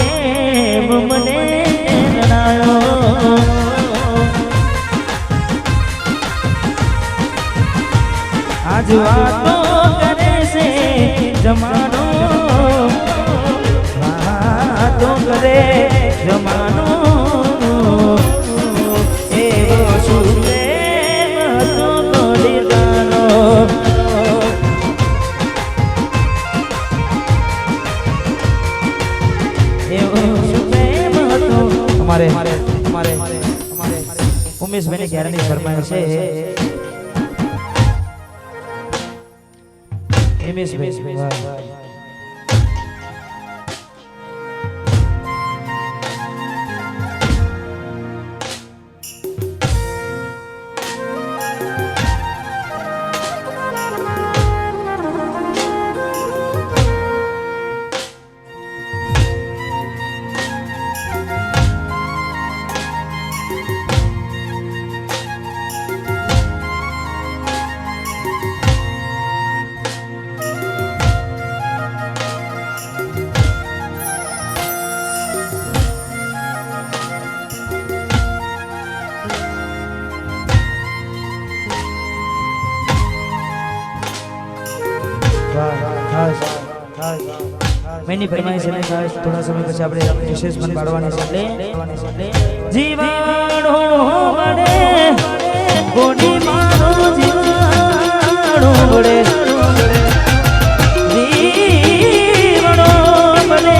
કેમ મને જણાયો આજ વાતો કરે છે જમાનો વાતો કરે જમાનો એવો શું પ્રેમ હતો લીધાનો એવો શું પ્રેમ હતો અમારે ઉમેશભાઈ ની ગેરંટી ફરમાય છે ઉમેશભાઈ मैंने फरमाइश है खास थोड़ा समय પછી આપણે વિશેષ મન પાડવાની છે એટલે જીવાણો મળે કોની મારો જીવાણો મળે જીવાણો મળે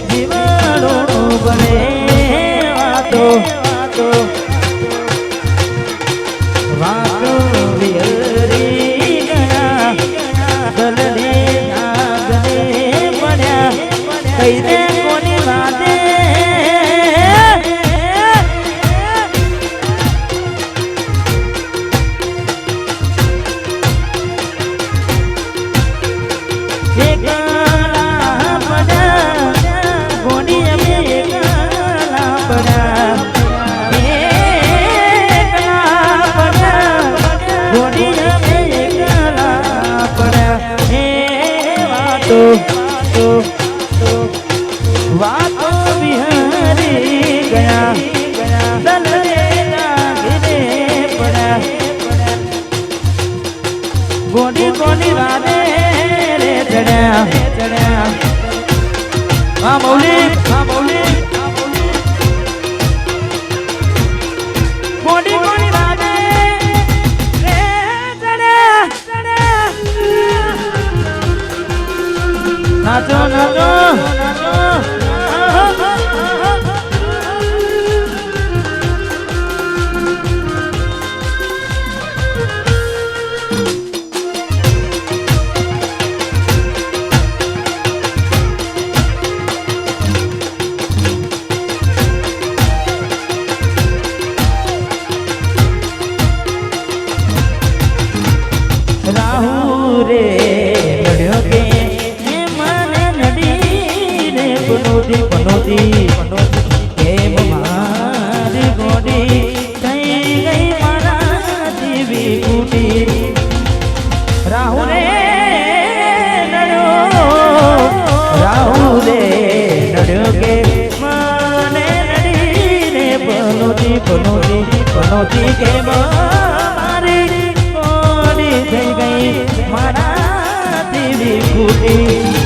જીવાણો મળે વાતો વાતો વિહરી ગયા દલને કઈને કોની વાતે એકલા પડ્યા કોની અમે એકલા પડ્યા કોની અમે એકલા પડ્યા એ વાતો વાતો વિહરી ગયા દલને લાગીને પડ્યા કોની વાદે રે ચડ્યા હા મૌલી કોની વાદે રે ચડ્યા નાચો રાહુ રે નડ્યો કે મને નડી રે પનોતી કેમ મારી ગોડી થઈ ગઈ મારા જીવી કુટી રાહુ રે નડ્યો કે મને નડી રે પનોતી કેમ મારી ગોડી થઈ ગઈ મારા જીવી કુટી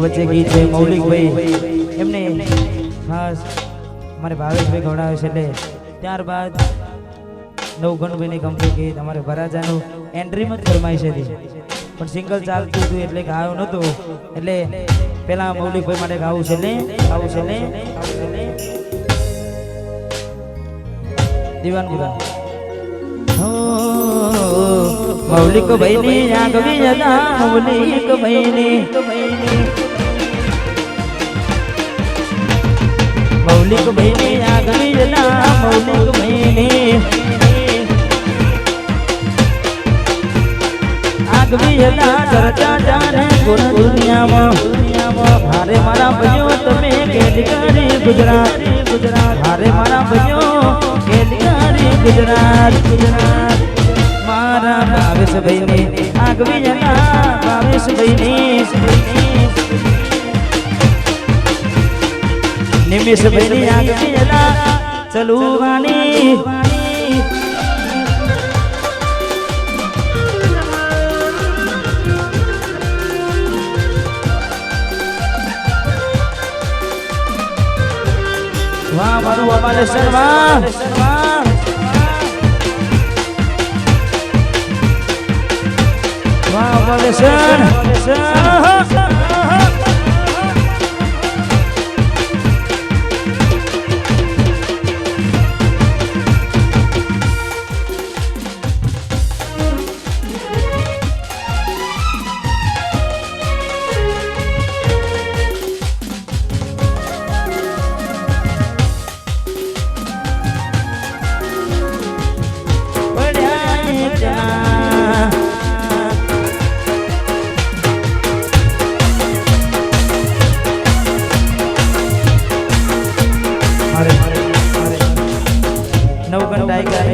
વચ્ચે ગીત છે મૌલિકભાઈ એમને ખાસ અમારે ભાવેશભાઈ ગવડાવે છે એટલે ત્યારબાદ નવગણભાઈની કંપની ગીત અમારે વરાજાનું એન્ટ્રીમાં જ ફરમાઈ છે પણ સિંગલ ચાલતું હતું એટલે ગાયો નહોતું એટલે પેલા મૌલિકભાઈ માટે ગાવું છે ને દીવાન મૌલિક ભાઈની આગવી જતા મૌલિક ભાઈની મૌલિક ભાઈની આગવી જતા મૌલિક ભાઈની આગવી જતા ચર્ચા જાણે પૂરા દુનિયામાં હારે મારા ભાઈઓ તમે કેદકારી ગુજરાત હારે મારા ભાઈઓ કેદકારી ગુજરાત મારા ભાવેશભાઈની આગવી જતા ભાવેશભાઈની નિમેશભાઈની આગવી જતા ચલુવાની વાહ મારું અમારે શર્મા વાહ અમારે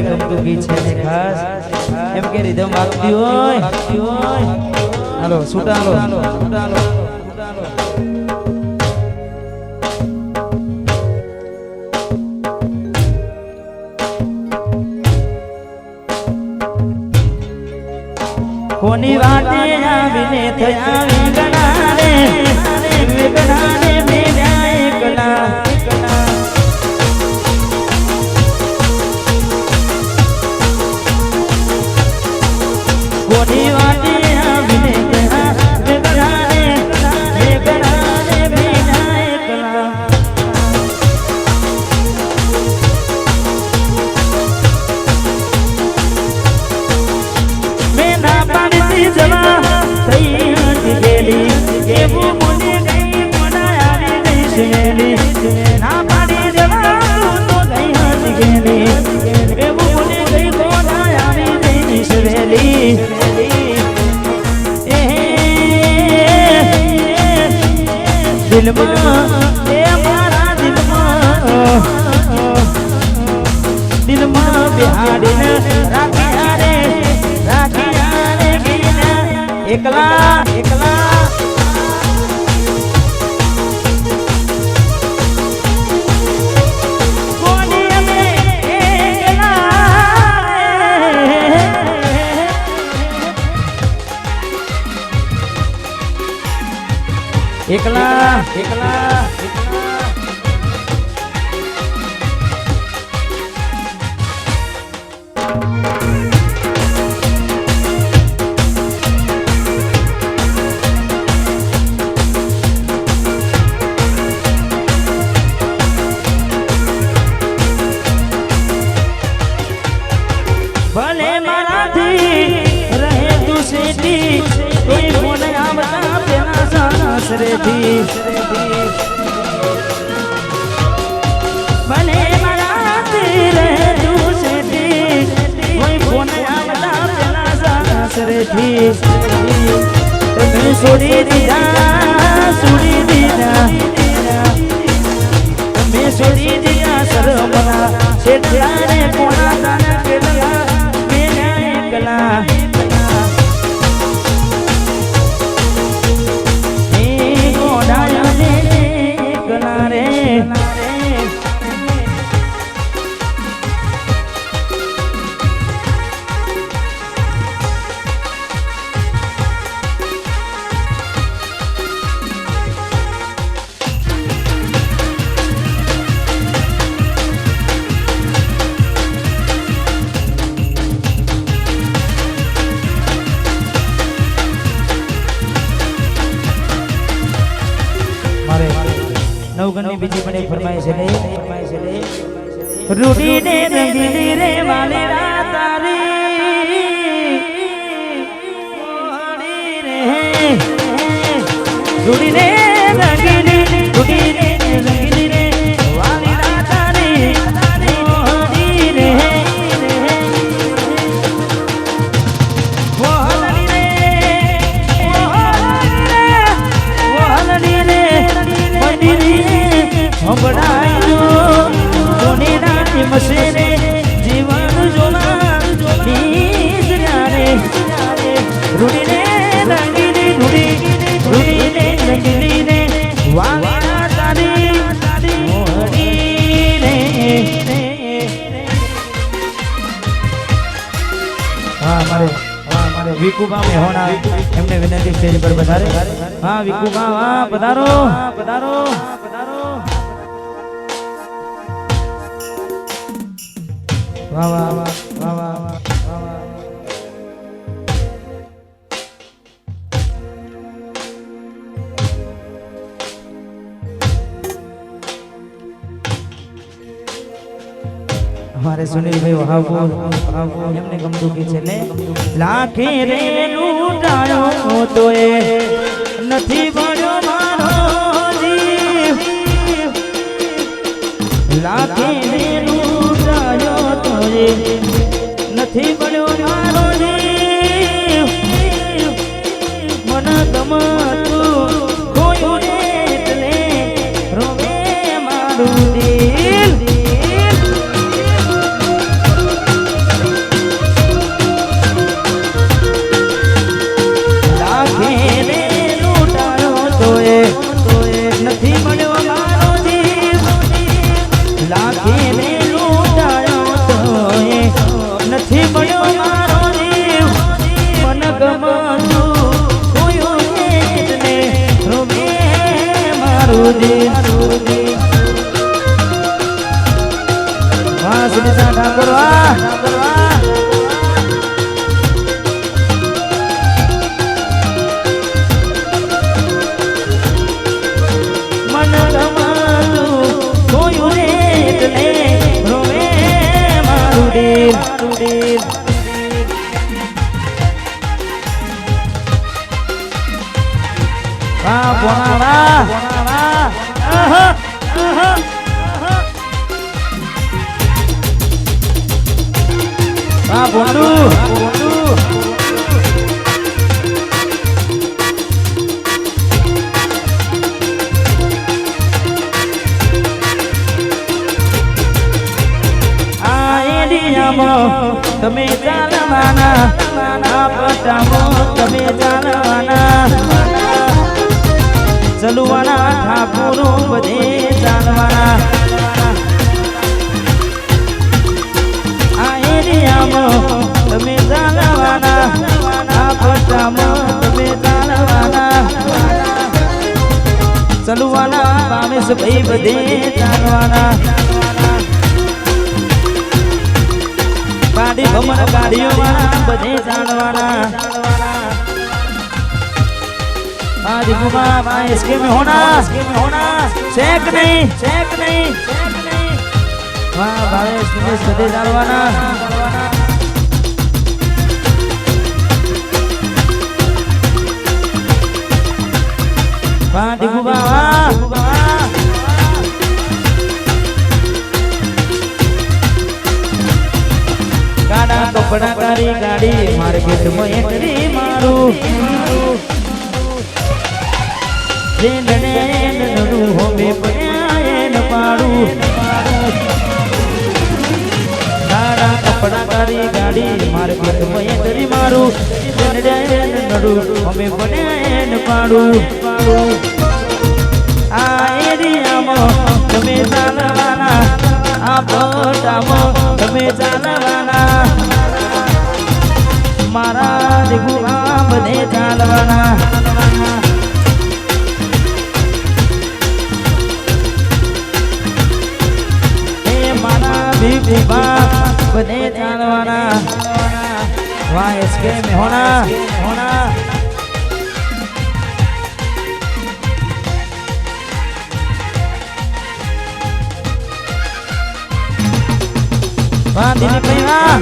ગમતું ગીત છે ને ખાસ એમ કે રીધમ વાગતી હોય હાલો સુટાલો કોની વાતે આવીને થયા વિગણાને મેળ્યા એકલા કોની વાતે આવીને થયા વિગણાને મેળ્યા એકલા મેં ના પાડતી જવા થઈ હતી ગેલી એવું મને ગઈ મોડા આવી ગઈ શેલી ના પાડી જવા તો ગઈ હતી ગેલી એવું મને ગઈ મોડા આવી ગઈ શેલી દિલમાં એ મારા દિલમાં બિહાડીને રાખ્યા રે ગીના એકલા કોની અમે એકલા ભલે મારાથી રહે તું સેટી કોઈ ફોન આવતા પેલા સાસરેથી ભલે મારાથી રહે તું સેટી કોઈ ફોન આવતા પેલા સાસરેથી તમે છોડી દીધા તમે છોડી દીધા સરમના શેઠિયાને કોના તાના કેલા એકલા નવગણની બીજી પણ એક ફરમાય છે રૂડી ને રંગીલી રે વાલેરા તારી રૂડી ને રંગીલી રૂડી ને રંગીલી રે વાલેરા તારી મોહની રે મસેરે જીવન જોના રે રૂડી ને રંગીલી રૂડી ને રંગીલી રે વાલા તારી મોહની રે મારે વિકુબા મેહોણા એમને વિનંતી સ્ટેજ પર પધારે હા વિકુબા પધારો પધારો વાહ વાહ વાહ વાહ हमारे सुनील भाई वहाबो एमने गमતું કે છે ને લાખે રે લૂટાયો તો એ નથી બળ્યો મારો જીવ લાખે રે લૂટાયો તો એ નથી બળ્યો મારો જીવ મન ગમતું કોયું ને એટલે રોવે મારું દિલ નથી મળ્યો મારો જીવ લાખે ને લૂંટાયો તો નથી મળ્યો મારો જીવ મન ગમતું કોયું એટલે રોવે મારું દિલ વાહ સુનિતા ઠાકોર વાહ તમે ચાલવાના આ પટામાં તમે ચાલવાના ચલવાના ઠાકોરો બધે ચાલવાના આ એરિયામાં તમે ચાલવાના આ પટામાં તમે ચાલવાના ચલવાના પામેશ ભાઈ બધે ચાલવાના ગાડી ભમર ગાડીઓ વાળા બધે જાણવાના आज घुमा भाई इसके में होना शेक नहीं वाह भाई इसमें सदे डालवाना वाह दिखुबा वाह गाड़ा कपड़ा कारी गाड़ी मार्केट में एंट्री मारू नडू होमे पड़े पाड़ू गाड़ा कपड़ा कारी गाड़ी मार्केट में एंट्री मारू नडू होमे पड़े पाड़ू आ एरिया में तमे चालवाना आ पटाમાં તમે ચાલવાના મારા દિગુઆ બધે ચાલવાના એ મારા દિગુઆ બધે ચાલવાના વાહ इसके में होना વાહ દિલીપભાઈ વાહ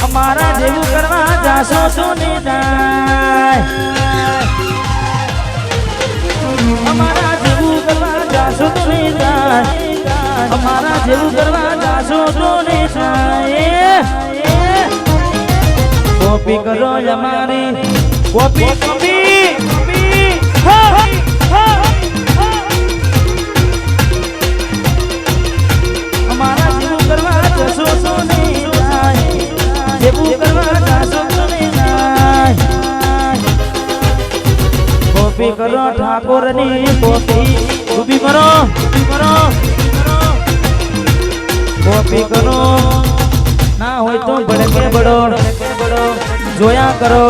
અમારા જેવું કરવા જાશો તો ને જાય અમારા જેવું કરવા જાશો તો ને જાય અમારા જેવું કરવા જાશો તો ને જાય કોપી કરો અમારી કોપી કોપી અમારા જેવું કરવા જાશો તો ને જેવું કરવા જાશો તો ને કોપી કરો ઠાકોરની કોપી ઊભી કરો કોપી કરો ના હોય તો ભડકે બડો જોયા કરો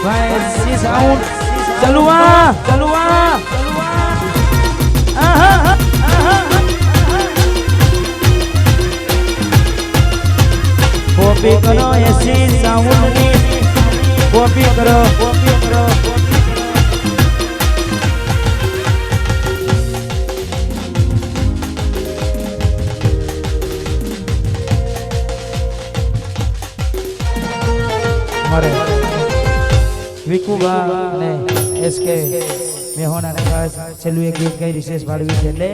ભાઈ સી સાઉન્ડ ચલુવા કોપી કરો એસી સાઉન્ડ ની કોપી કરો મારે વિકુબા અને એસકે મેહોના ને ખાસ છેલ્લું એક ગીત કઈ રિશેષ પાડવી છે એટલે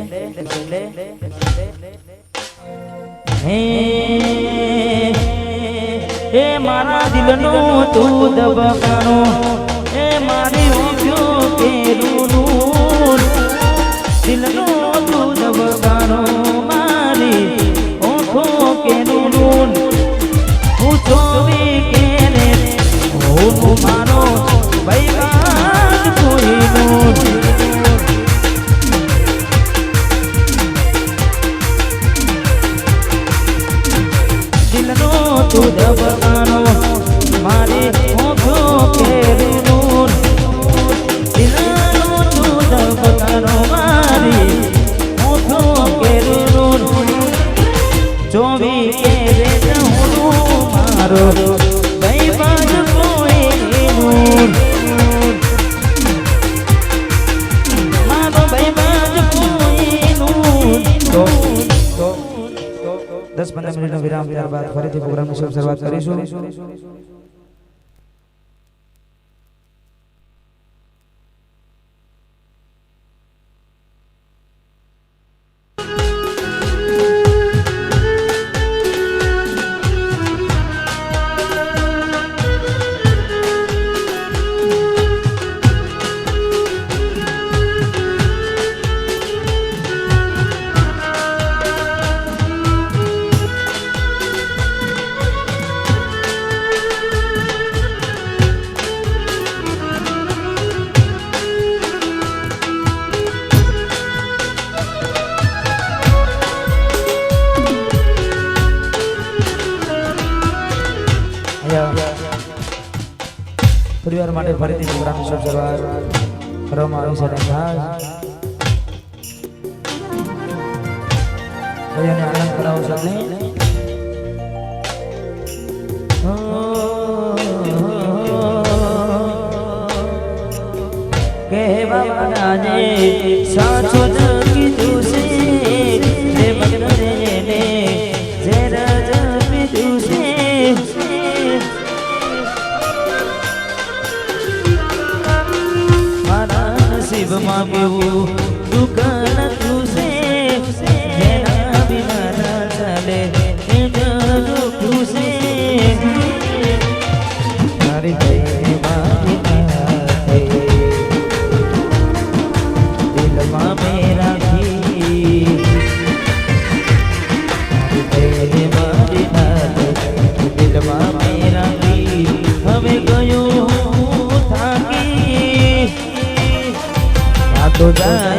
હે મારા દિલનો તું દબકાનો હે મારી ઓઠ્યો કેરું દિલનો તું દબકાનો મારી ઓઠો કેરું હું ચોવી કેને હું મારો ભાઈ કોઈનું દિલનો તું દબકાનો મારી ઓઠો કેરું દિલનો તું દબકાનો મારી ઓઠો કેરું ચોવી કેરે હું મારો ભાઈ બાજ કોઈનું મારો ભાઈ બાજ કોઈનું 10-15 મિનિટનો વિરામ ત્યારબાદ ફરીથી પ્રોગ્રામની શરૂઆત કરીશું. પરિવાર માટે ફરીથી પ્રોગ્રામની શરૂઆત કરવામાં આવી છે. ભૈયાને આનંદ કરાવો છો કહેવા વાળાને સાચું કીધું છે જે મગને જે રાજ પીધું છે નસીબમાં કેવું દુકાન તું છે જેના વિના ના ચાલે એ દુઃખું છે મારી ભાઈ મારી તો જાય